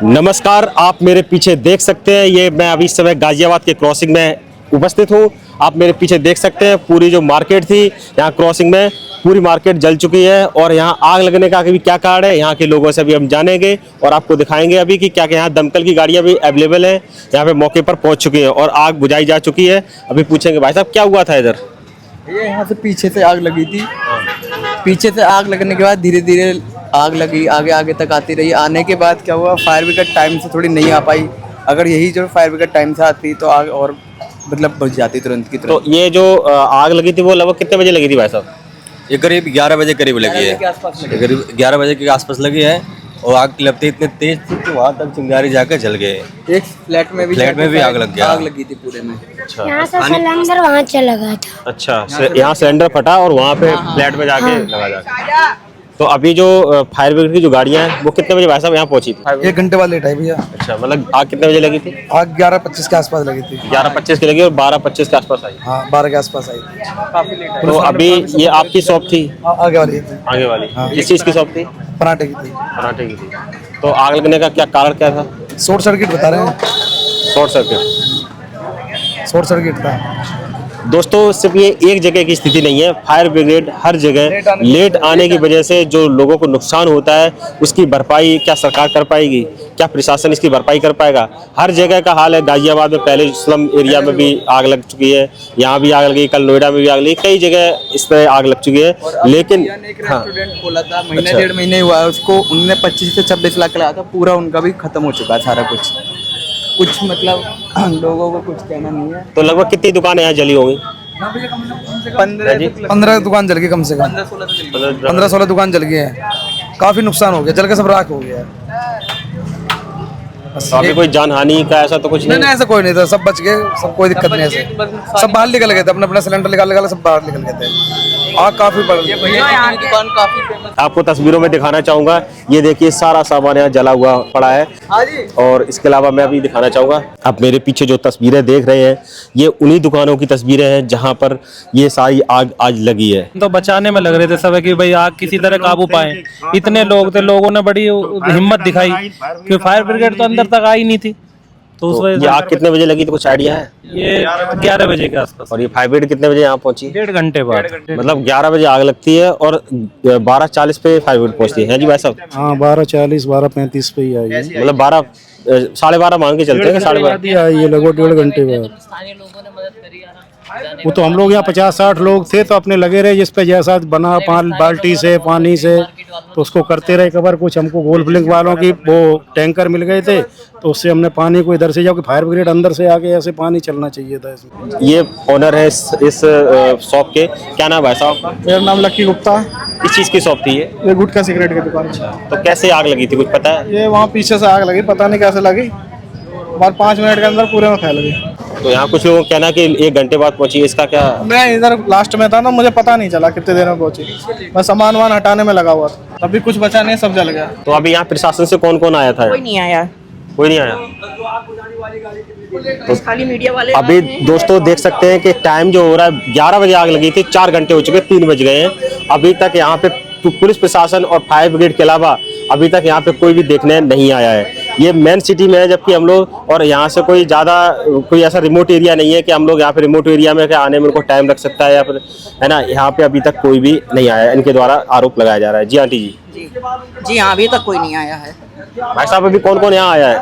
नमस्कार, आप मेरे पीछे देख सकते हैं ये मैं अभी इस समय गाजियाबाद के क्रॉसिंग में उपस्थित हूँ। आप मेरे पीछे देख सकते हैं पूरी जो मार्केट थी यहाँ क्रॉसिंग में पूरी मार्केट जल चुकी है और यहाँ आग लगने का अभी क्या कारण है यहाँ के लोगों से अभी हम जानेंगे और आपको दिखाएंगे अभी कि क्या क्या यहाँ दमकल की गाड़ियाँ भी अवेलेबल हैं, यहाँ पे मौके पर पहुँच चुकी हैं और आग बुझाई जा चुकी है। अभी पूछेंगे भाई साहब क्या हुआ था इधर। ये यहाँ से पीछे से आग लगी थी। पीछे से आग लगने के बाद धीरे धीरे आग लगी, आगे आगे तक आती रही। आने के बाद क्या हुआ, फायर ब्रिगेड टाइम से थोड़ी नहीं आ पाई। अगर यही जो फायर ब्रिगेड टाइम से आती तो आग और मतलब बुझ जाती तुरंत की तुरंत। तो ये जो आग लगी थी वो लगभग कितने बजे लगी थी भाई साहब। ये करीब 11 बजे करीब लगी है, करीब 11 बजे के आसपास लगी है और आग की लपटें इतने तेज थी कि वहाँ तक चिंगारी जाकर जल गए। एक फ्लैट में भी आग लग गया, आग लगी थी पूरे में। अच्छा, यहाँ से सिलेंडर वहाँ चला गया था। अच्छा, यहाँ सिलेंडर फटा और वहाँ पे फ्लैट में जाके लगा जाके। तो अभी जो फायर ब्रिगेड की जो गाड़ियाँ हैं वो कितने बजे भाई साहब यहाँ पहुँची थी। 1 घंटे बाद लेट आई भैया। अच्छा, मतलब आग कितने बजे लगी थी। आग 11:25 के आसपास लगी थी। 11:25 की लगी और 12:25 के आसपास आई। हाँ, 12 के आसपास आई थी। काफी लेट। तो अभी ये आपकी शॉप थी आगे वाली थी। आगे वाली किस चीज़ की शॉप थी। पराठे की थी। पराठे की थी। तो आग लगने का क्या कारण क्या था। शॉर्ट सर्किट बता रहे हैं। शॉर्ट सर्किट था। दोस्तों सिर्फ ये एक जगह की स्थिति नहीं है, फायर ब्रिगेड हर जगह लेट आने की वजह से जो लोगों को नुकसान होता है उसकी भरपाई क्या सरकार कर पाएगी, क्या प्रशासन इसकी भरपाई कर पाएगा। हर जगह का हाल है। गाजियाबाद में पहले स्लम एरिया में भी आग लग चुकी है, यहाँ भी आग लगी, कल नोएडा में भी आग लगी, कई जगह इस पर आग लग चुकी है। लेकिन रेस्टोरेंट खोला था, महीने 1.5 महीने हुआ है उसको, उनने 25 से 26 लाख लगाया था, पूरा उनका भी खत्म हो चुका है सारा कुछ मतलब लोगों को कुछ कहना नहीं है। तो लगभग कितनी दुकानें यहाँ जली होंगी। 15 दुकान जल गई, कम से कम 15-16 दुकान जल गई है। काफी नुकसान हो गया, जल के सब राख हो गया है। तो अभी कोई जान हानि का ऐसा तो कुछ नहीं। नहीं, ऐसा कोई नहीं था, सब बच गए, सब कोई दिक्कत नहीं है। सब बाहर निकल गए थे, अपना अपना सिलेंडर निकाल सब बाहर निकल गए थे। आग काफी बढ़ गई। दुकान काफी फेमस। आपको तस्वीरों में दिखाना चाहूंगा, ये देखिए सारा सामान यहाँ जला हुआ पड़ा है। और इसके अलावा मैं अभी दिखाना चाहूंगा, आप मेरे पीछे जो तस्वीरें देख रहे हैं ये उन्हीं दुकानों की तस्वीरें हैं जहाँ पर ये सारी आग आज लगी है। तो बचाने में लग रहे थे सब कि भाई आग किसी तरह काबू पाए। इतने लोग थे, लोगों ने बड़ी हिम्मत दिखाई कि फायर ब्रिगेड तो अंदर तक आई नहीं थी। तो उस वजह से आग कितने बजे लगी तो कुछ आइडिया है। ये 11 बजे के आसपास। और ये फायर ब्रिगेड कितने बजे यहाँ पहुंची। 1.5 घंटे बाद। मतलब 11 बजे आग लगती है और 12:40 पे फायर ब्रिगेड पहुंचती है जी भाई साहब। हाँ, 12:40 12:35 पे ही आई है। मतलब 12 मान के चलते हैं 12:30 आई है, लगभग 1.5 घंटे बाद। वो तो हम लोग यहाँ 50-60 लोग थे तो अपने लगे रहे, जिस पे जैसा बना बाल्टी से पानी से तो उसको करते रहे कवर। कुछ हमको गोल्फ लिंक वालों की वो टैंकर मिल गए थे तो उससे हमने पानी को इधर से जाओ कि फायर ब्रिगेड अंदर से आके ऐसे पानी चलना चाहिए था इसमें। ये ओनर है इस शॉप के, क्या नाम है साहब आपका। मेरा नाम लक्की गुप्ता है। किस चीज़ की शॉप थी ये गुटखा सिगरेट की दुकान। तो कैसे आग लगी थी कुछ पता है। ये वहाँ पीछे से आग लगी, पता नहीं कैसे लगी, बार 5 मिनट के अंदर पूरे में फैल गई। तो यहाँ कुछ लोगों का कहना कि 1 घंटे बाद पहुंची, इसका क्या। मैं इधर लास्ट में था ना, मुझे पता नहीं चला कितने देर में पहुंची। मैं सामान वामान हटाने में लगा हुआ था, अभी कुछ बचा नहीं, सब जल गया। तो अभी यहाँ प्रशासन से कौन कौन आया था। कोई नहीं आया। कोई नहीं आया। तो खाली मीडिया वाले अभी दोस्तों देख सकते हैं कि टाइम जो हो रहा है 11 बजे आग लगी थी, 4 घंटे हो चुके, 3 बज गए हैं। अभी तक यहाँ पे पुलिस प्रशासन और फायर ब्रिगेड के अलावा अभी तक यहाँ पे कोई भी देखने नहीं आया है। ये मेन सिटी में है जबकि हम लोग, और यहाँ से कोई ज़्यादा कोई ऐसा रिमोट एरिया नहीं है कि हम लोग यहाँ पे रिमोट एरिया में आने में उनको टाइम लग सकता है या फिर है ना। यहाँ पे अभी तक कोई भी नहीं आया है, इनके द्वारा आरोप लगाया जा रहा है। जी आंटी जी। जी हाँ, अभी तक कोई नहीं आया है। भाई साहब अभी कौन कौन यहाँ आया है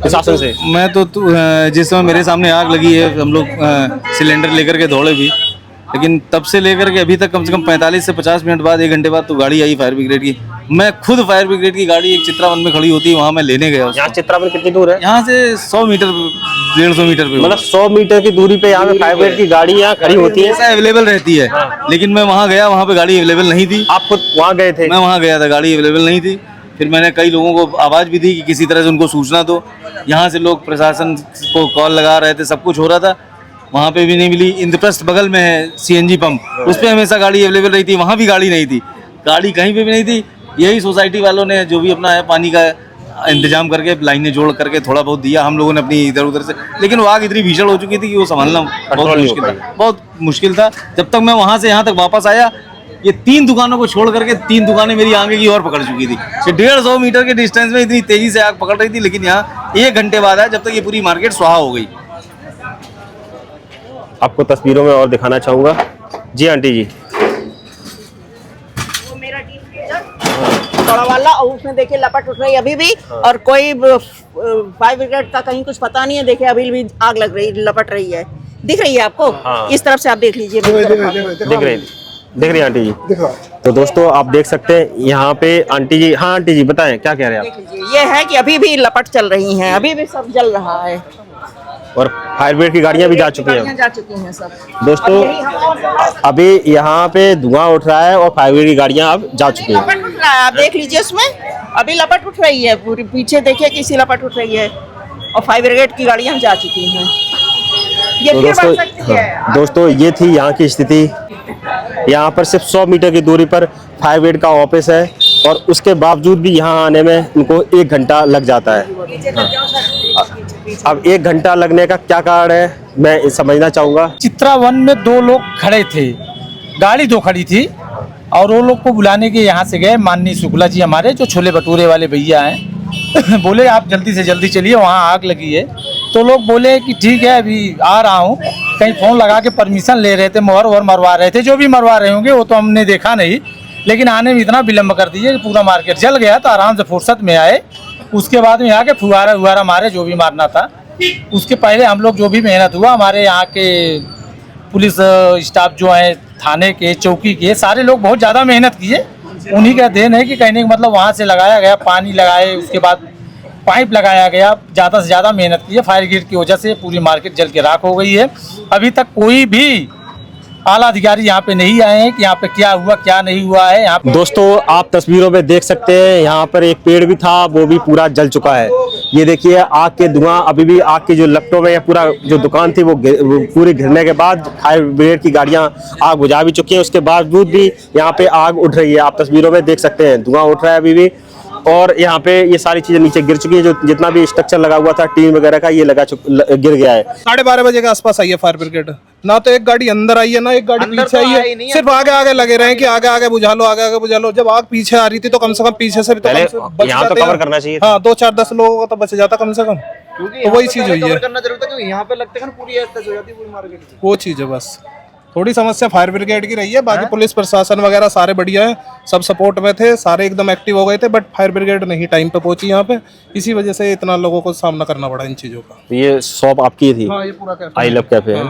प्रशासन से। मैं तो जिस समय मेरे सामने आग लगी है हम लोग सिलेंडर लेकर के दौड़े भी, लेकिन तब से लेकर के अभी तक कम से कम 45 से 50 मिनट बाद 1 घंटे बाद तो गाड़ी आई फायर ब्रिगेड की। मैं खुद फायर ब्रिगेड की गाड़ी एक चित्रावन में खड़ी होती है, वहाँ मैं लेने गया। यहाँ चित्रावन कितनी दूर है। यहाँ से 100 मीटर 150 मीटर पे, मतलब 100 मीटर की दूरी पे यहाँ पे फायर ब्रिगेड की गाड़ी यहाँ खड़ी होती है, अवेलेबल रहती है। लेकिन मैं वहाँ गया, वहाँ पे गाड़ी अवेलेबल नहीं थी। आप खुद वहाँ गए थे। मैं वहाँ गया था, गाड़ी अवेलेबल नहीं थी। फिर मैंने कई लोगों को आवाज़ भी दी कि किसी तरह से उनको सूचना दो। यहाँ से लोग प्रशासन को कॉल लगा रहे थे, सब कुछ हो रहा था, वहाँ पे भी नहीं मिली। इंद्रप्रस्थ बगल में है CNG पंप, उस पर हमेशा गाड़ी अवेलेबल रही थी, वहाँ भी गाड़ी नहीं थी, गाड़ी कहीं पे भी नहीं थी। यही सोसाइटी वालों ने जो भी अपना है पानी का इंतजाम करके लाइनें जोड़ करके थोड़ा बहुत दिया, हम लोगों ने अपनी इधर उधर से। लेकिन वो आग इतनी भीषण हो चुकी थी कि वो संभालना बहुत मुश्किल था, बहुत मुश्किल था। जब तक मैं वहाँ से यहाँ तक वापस आया ये 3 दुकानों को छोड़ करके 3 दुकानें मेरी आगे की ओर पकड़ चुकी थी। 150 मीटर के डिस्टेंस में इतनी तेजी से आग पकड़ रही थी, लेकिन यहाँ 1 घंटे बाद आया जब तक ये पूरी मार्केट स्वाहा हो गई। आपको तस्वीरों में और दिखाना चाहूँगा। जी आंटी जी, वो मेरा बड़ा वाला, और उसमें देखिए लपट उठ रही है अभी भी, और कोई फायर ब्रिगेड का कहीं कुछ पता नहीं है। देखिए अभी भी आग लग रही, लपट रही है, दिख रही है आपको? हाँ। इस तरफ से आप देख लीजिए, दिख रही आंटी जी। तो दोस्तों आप देख सकते हैं यहाँ पे आंटी जी। हाँ आंटी जी बताएं, क्या कह रहे हैं आप? देख लीजिए, ये है कि अभी भी लपट चल रही हैं, अभी भी सब जल रहा है, और फायर ब्रिगेड की गाड़ियाँ भी जा चुकी हैं। गाड़ियाँ जा चुकी हैं सब। दोस्तों अब यही हम- अभी यहाँ पे धुआं उठ रहा है और फायर ब्रिगेड की गाड़ियाँ अब जा चुकी हैं। लपट उठ रहा है, आप देख लीजिए, उसमें अभी लपट उठ रही है पूरी, पीछे देखिए किसी लपट उठ रही है, और फायर ब्रिगेड की गाड़ियाँ जा चुकी हैं। ये तो फिर दोस्तों, बढ़ सकती है। हाँ, दोस्तों ये थी यहाँ की स्थिति। यहाँ पर सिर्फ 100 मीटर की दूरी पर फायर ब्रिगेड का ऑफिस है, और उसके बावजूद भी यहाँ आने में इनको 1 घंटा लग जाता है। अब 1 घंटा लगने का क्या कारण है, मैं समझना चाहूँगा। चित्रा वन में 2 लोग खड़े थे, गाड़ी 2 खड़ी थी, और वो लोग को बुलाने के यहाँ से गए माननीय शुक्ला जी हमारे, जो छोले भटूरे वाले भैया हैं। बोले आप जल्दी से जल्दी चलिए, वहाँ आग लगी है। तो लोग बोले कि ठीक है अभी आ रहा हूँ। कहीं फ़ोन लगा के परमिशन ले रहे थे, मोहर वोहर मरवा रहे थे, जो भी मरवा रहे होंगे वो तो हमने देखा नहीं, लेकिन आने में इतना विलम्ब कर दिए कि पूरा मार्केट जल गया। तो आराम से फुर्सत में आए, उसके बाद में यहाँ के फुहारा वुहारा मारे, जो भी मारना था। उसके पहले हम लोग जो भी मेहनत हुआ, हमारे यहाँ के पुलिस स्टाफ जो है, थाने के, चौकी के, सारे लोग बहुत ज़्यादा मेहनत किए। उन्हीं का देन है कि कहने का मतलब वहाँ से लगाया गया, पानी लगाए, उसके बाद पाइप लगाया गया, ज़्यादा से ज़्यादा मेहनत की है। फायर ब्रिगेड की वजह से पूरी मार्केट जल के राख हो गई है। अभी तक कोई भी आला अधिकारी यहाँ पे नहीं आए हैं कि यहाँ पे क्या हुआ क्या नहीं हुआ है। यहाँ पे दोस्तों आप तस्वीरों में देख सकते हैं, यहाँ पर एक पेड़ भी था, वो भी पूरा जल चुका है। ये देखिए आग के धुआं, अभी भी आग की जो लपटों में, या पूरा जो दुकान थी वो पूरी घिरने के बाद फायर ब्रिगेड की गाड़ियां आग बुझा भी चुकी हैं। उसके बावजूद भी यहाँ पे आग उठ रही है। आप तस्वीरों में देख सकते हैं धुआं उठ रहा है अभी भी, और यहाँ पे ये सारी चीजें नीचे गिर चुकी है। जो जितना भी स्ट्रक्चर लगा हुआ था टीन वगैरह का, ये गिर गया है। 12:30 बजे के आसपास आई है फायर ब्रिगेड। ना तो एक गाड़ी अंदर आई है, ना एक गाड़ी पीछे आई है, सिर्फ आगे आगे लगे रहे हैं कि आगे आगे बुझा लो, आगे आगे बुझा लो। जब आग पीछे आ रही थी तो कम से कम पीछे से भी तो पहले कम से बच यहाँ तो जाते कवर हैं। करना चाहिए था। हाँ 2 4 10 लोगों का तो बच जाता कम से कम। तो वही चीज हुई है, करना जरूर था, क्योंकि यहाँ पे लगते हैं ना पूरी टच हो जाती है पूरी मार्केट। वो चीज है बस। थोड़ी समस्या फायर ब्रिगेड की रही है, बाकी पुलिस प्रशासन वगैरह सारे बढ़िया है, सब सपोर्ट में थे, सारे एकदम एक्टिव हो गए थे। बट फायर ब्रिगेड नहीं टाइम पे पहुंची यहाँ पे, इसी वजह से इतना लोगों को सामना करना पड़ा इन चीजों का। तो ये शॉप आपकी थी? हाँ ये पूरा कैफे आई लव कैफे है।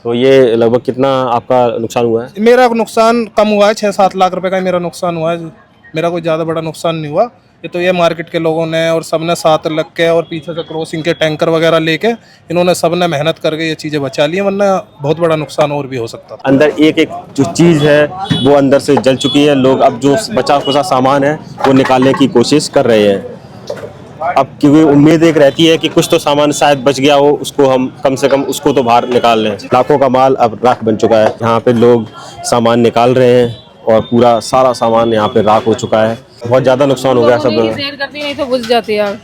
तो ये लगभग कितना आपका नुकसान हुआ है? मेरा नुकसान कम हुआ है, 6-7 लाख रुपए का मेरा नुकसान हुआ है। मेरा कोई ज़्यादा बड़ा नुकसान नहीं हुआ। ये तो ये मार्केट के लोगों ने और सबने साथ लग के, और पीछे से क्रॉसिंग के टैंकर वगैरह लेके इन्होंने सबने मेहनत करके ये चीज़ें बचा ली, वरना बहुत बड़ा नुकसान और भी हो सकता था। अंदर एक एक जो चीज़ है वो अंदर से जल चुकी है। लोग अब जो बचा खुचा सामान है वो निकालने की कोशिश कर रहे हैं। अब क्योंकि उम्मीद एक रहती है कि कुछ तो सामान शायद बच गया हो, उसको हम कम से कम उसको तो बाहर निकाल लें। लाखों का माल अब राख बन चुका है। यहाँ पे लोग सामान निकाल रहे हैं, और पूरा सारा सामान यहाँ पे राख हो चुका है। बहुत ज़्यादा नुकसान हो गया सब लोगों। देर कर दी, नहीं तो बुझ जाती आग।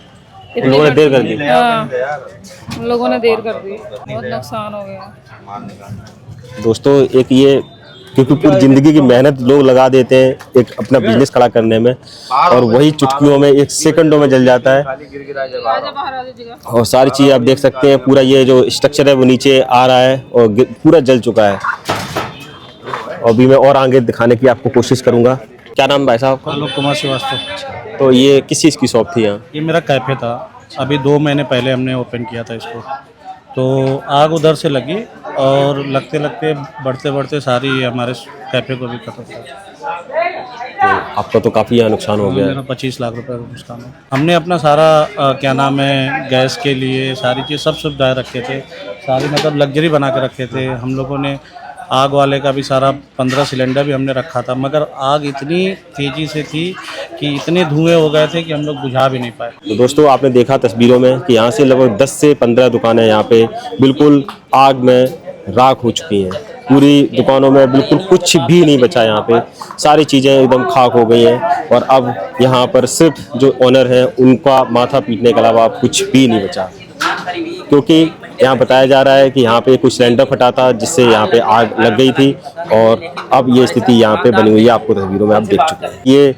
उन लोगों ने देर कर दी। हाँ, उन लोगों ने देर कर दी, बहुत नुकसान हो गया। दोस्तों एक ये, क्योंकि पूरी जिंदगी की मेहनत लोग लगा देते हैं एक अपना बिजनेस खड़ा करने में, और वही चुटकियों में, 1 सेकंडों में जल जाता है। और सारी चीज़ें आप देख सकते हैं, पूरा ये जो स्ट्रक्चर है वो नीचे आ रहा है और पूरा जल चुका है। और अभी मैं और आगे दिखाने की आपको कोशिश करूंगा। क्या नाम भाई साहब? आलोक कुमार श्रीवास्तव। तो ये किस चीज़ की शॉप थी यहाँ? ये मेरा कैफ़े था, अभी 2 महीने पहले हमने ओपन किया था इसको। तो आग उधर से लगी, और लगते लगते बढ़ते बढ़ते सारी हमारे कैफ़े को भी खत्म कर। तो आपका तो काफ़ी यहाँ नुकसान हो गया है। मेरा 25 लाख रुपए का नुकसान हो। हमने अपना सारा क्या नाम है, गैस के लिए सारी चीज़ सब सुविधाएँ रखे थे, सारी मतलब लग्जरी बना के रखे थे हम लोगों ने। आग वाले का भी सारा 15 सिलेंडर भी हमने रखा था, मगर आग इतनी तेज़ी से थी कि इतने धुएं हो गए थे कि हम लोग बुझा भी नहीं पाए। तो दोस्तों आपने देखा तस्वीरों में कि यहाँ से लगभग 10 से 15 दुकानें यहाँ पे बिल्कुल आग में राख हो चुकी हैं। पूरी दुकानों में बिल्कुल कुछ भी नहीं बचा। यहाँ पे सारी चीज़ें एकदम खाक हो गई हैं, और अब यहाँ पर सिर्फ जो ओनर हैं उनका माथा पीटने के अलावा कुछ भी नहीं बचा, क्योंकि यहाँ बताया जा रहा है कि यहाँ पे कुछ सिलेंडर फटा था जिससे यहाँ पे आग लग गई थी और अब ये स्थिति यहाँ पे बनी हुई है, आपको तस्वीरों में आप देख चुके हैं। ये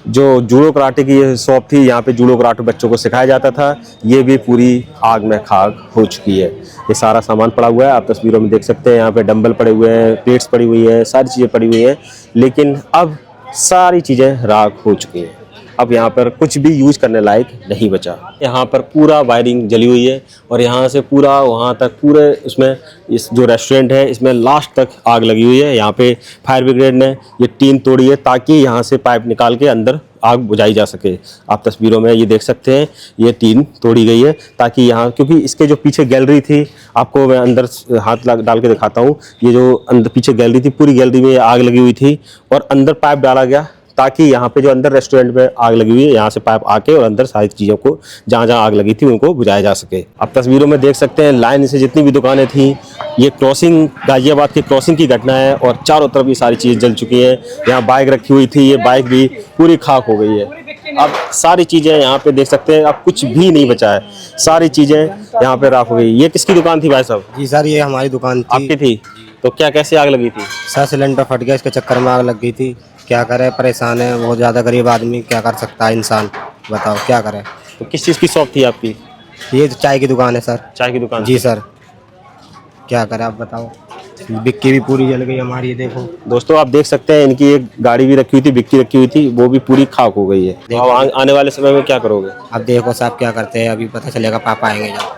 जो जूडो कराटे की ये शॉप थी, यहाँ पे जूडो कराटे बच्चों को सिखाया जाता था, ये भी पूरी आग में खाक हो चुकी है। ये सारा सामान पड़ा हुआ है, आप तस्वीरों में देख सकते हैं। यहाँ पे डंबल पड़े हुए हैं, प्लेट्स पड़ी हुई हैं, सारी चीज़ें पड़ी हुई हैं, लेकिन अब सारी चीज़ें राख हो चुकी हैं। अब यहाँ पर कुछ भी यूज करने लायक नहीं बचा। यहाँ पर पूरा वायरिंग जली हुई है और यहाँ से पूरा वहाँ तक पूरे इसमें इस जो रेस्टोरेंट है इसमें लास्ट तक आग लगी हुई है। यहाँ पे फायर ब्रिगेड ने ये टीन तोड़ी है ताकि यहाँ से पाइप निकाल के अंदर आग बुझाई जा सके। आप तस्वीरों में ये देख सकते हैं, ये टीन तोड़ी गई है ताकि यहाँ, क्योंकि इसके जो पीछे गैलरी थी, आपको मैं अंदर हाथ डाल के दिखाता हूँ, ये जो अंदर पीछे गैलरी थी, पूरी गैलरी में आग लगी हुई थी और अंदर पाइप डाला गया ताकि यहाँ पे जो अंदर रेस्टोरेंट में आग लगी हुई है यहाँ से पाइप आके और अंदर सारी चीज़ों को जहाँ जहाँ आग लगी थी उनको बुझाया जा सके। आप तस्वीरों में देख सकते हैं लाइन से जितनी भी दुकानें थी, ये क्रॉसिंग गाजियाबाद की क्रॉसिंग की घटना है और चारों तरफ ये सारी चीज़ें जल चुकी हैं। यहाँ बाइक रखी हुई थी, ये बाइक भी पूरी खाक हो गई है। अब सारी चीज़ें यहाँ पे देख सकते हैं, अब कुछ भी नहीं बचा है, सारी चीज़ें यहाँ पे राख हो गई। ये किसकी दुकान थी भाई साहब? जी सर, ये हमारी दुकान थी। आपकी थी? तो क्या कैसे आग लगी थी? सर सिलेंडर फट गया, इसके चक्कर में आग लग गई थी। क्या करे, परेशान है, बहुत ज़्यादा गरीब आदमी, क्या कर सकता है इंसान, बताओ क्या करे। तो किस चीज़ की शॉप थी आपकी? ये चाय की दुकान है सर। चाय की दुकान? जी सर, क्या करे आप बताओ। बिक्की भी पूरी जल गई हमारी, ये देखो। दोस्तों आप देख सकते हैं, इनकी एक गाड़ी भी रखी हुई थी, बिक्की रखी हुई थी, वो भी पूरी खाक हो गई है। अब आने वाले समय में क्या करोगे? अब देखो साहब क्या करते हैं, अभी पता चलेगा, पापा आएंगे जब।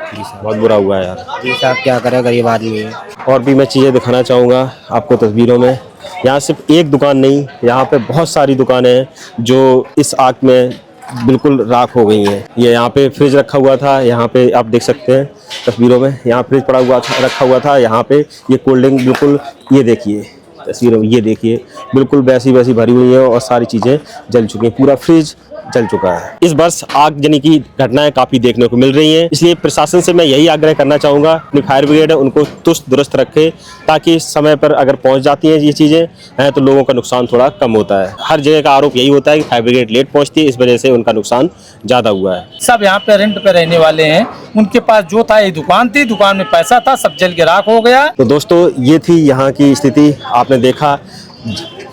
जी सर, बहुत बुरा हुआ है यार। जी साहब, क्या करे, गरीब आदमी है। और भी मैं चीज़ें दिखाना चाहूँगा आपको तस्वीरों में। यहाँ सिर्फ एक दुकान नहीं, यहाँ पे बहुत सारी दुकानें हैं जो इस आग में बिल्कुल राख हो गई हैं। ये यहाँ पे फ्रिज रखा हुआ था, यहाँ पे आप देख सकते हैं तस्वीरों में, यहाँ फ्रिज पड़ा हुआ था, रखा हुआ था। यहाँ पे ये कोल्ड ड्रिंक बिल्कुल, ये देखिए तस्वीरों में, ये देखिए बिल्कुल वैसी वैसी भरी हुई है और सारी चीज़ें जल चुकी हैं, पूरा फ्रिज जल चुका है। इस वर्ष आगजनी की घटनाएं काफ़ी देखने को मिल रही हैं, इसलिए प्रशासन से मैं यही आग्रह करना चाहूँगा, अपनी फायर ब्रिगेड है उनको चुस्त दुरुस्त रखे ताकि समय पर अगर पहुँच जाती हैं ये चीज़ें हैं तो लोगों का नुकसान थोड़ा कम होता है। हर जगह का आरोप यही होता है कि फायर ब्रिगेड लेट पहुँचती है, इस वजह से उनका नुकसान ज़्यादा हुआ है। सब यहाँ पे रेंट पे रहने वाले हैं, उनके पास जो था ये दुकान थी, दुकान में पैसा था, सब जल के राख हो गया। तो दोस्तों ये थी यहाँ की स्थिति, आपने देखा।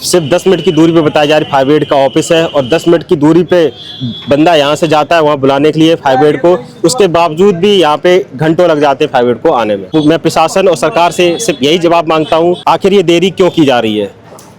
सिर्फ 10 मिनट की दूरी पे बताया जा रही फायर ब्रिगेड का ऑफिस है और 10 मिनट की दूरी पे बंदा यहाँ से जाता है वहाँ बुलाने के लिए फायर ब्रिगेड को, उसके बावजूद भी यहाँ पे घंटों लग जाते हैं फायर ब्रिगेड को आने में। मैं प्रशासन और सरकार से सिर्फ यही जवाब मांगता हूँ, आखिर ये देरी क्यों की जा रही है?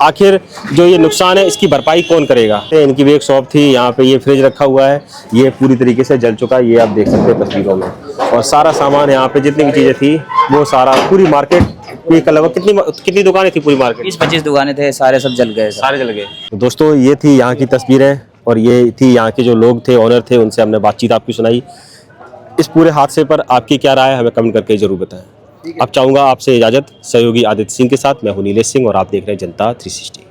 आखिर जो ये नुकसान है इसकी भरपाई कौन करेगा? इनकी भी एक शॉप थी, यहाँ पे ये फ्रिज रखा हुआ है, ये पूरी तरीके से जल चुका है, ये आप देख सकते हैं तस्वीरों में। और सारा सामान यहाँ पे जितनी भी चीज़ें थी वो सारा, पूरी मार्केट एक अलावा कितनी दुकानें थी पूरी मार्केट? 20-25 दुकानें थे, सारे सब जल गए। सारे जल गए। तो दोस्तों ये थी यहाँ की तस्वीरें और ये थी यहाँ के जो लोग थे, ऑनर थे, उनसे हमने बातचीत आपकी सुनाई। इस पूरे हादसे पर आपकी क्या राय है हमें कमेंट करके जरूर बताएं। अब चाहूँगा आपसे इजाज़त, सहयोगी आदित्य सिंह के साथ मैं हूँ नीलेश सिंह और आप देख रहे हैं जनता 360।